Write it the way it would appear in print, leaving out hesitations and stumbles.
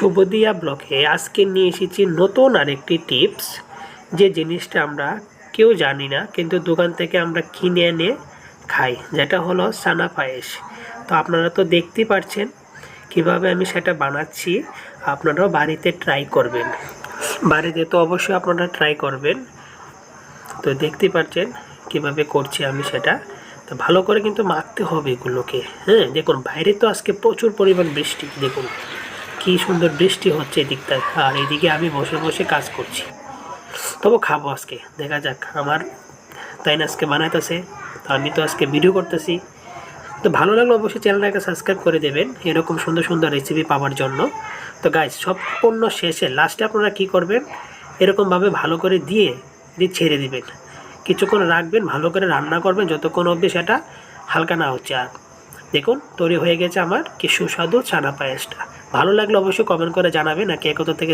শুভদিয়া ব্লগে আজকে নিয়ে এসেছি নতুন আরেকটি টিপস, যে জিনিসটা আমরা কেউ জানি না কিন্তু দোকান থেকে আমরা কিনে এনে খাই, যেটা হলো সানা পায়েস। তো আপনারা তো দেখতেই পাচ্ছেন কিভাবে আমি সেটা বানাচ্ছি। আপনারাও বাড়িতে ট্রাই করবেন, বাড়িতে তো অবশ্যই আপনারা ট্রাই করবেন। তো দেখতেই পাচ্ছেন কিভাবে করছি আমি সেটা। তো ভালো করে কিন্তু মাখতে হবে এগুলোকে। হ্যাঁ, দেখুন বাইরে তো আজকে প্রচুর পরিমাণ বৃষ্টি, দেখুন কি সুন্দর বৃষ্টি হচ্ছে এদিকটায়, আর এদিকে আমি বসে বসে কাজ করছি। তবু খাবো আজকে, দেখা যাক। আমার তাই না আজকে বানাইতেছে, তো আমি তো আজকে ভিডিও করতেছি। তো ভালো লাগলে অবশ্যই চ্যানেলটাকে সাবস্ক্রাইব করে দেবেন এরকম সুন্দর সুন্দর রেসিপি পাওয়ার জন্য। তো গাইজ, সম্পূর্ণ শেষে লাস্টে আপনারা কি করবেন, এরকমভাবে ভালো করে দিয়ে ছেড়ে দিবেন, কিছুক্ষণ রাখবেন, ভালো করে রান্না করবেন যতক্ষণ অবধি সেটা হালকা না হচ্ছে। আর দেখুন তৈরি হয়ে গেছে আমার কি সুস্বাদু ছানা পায়েসটা। ভালো লাগলে অবশ্যই কমেন্ট করে জানাবেন, আর কে কোথা থেকে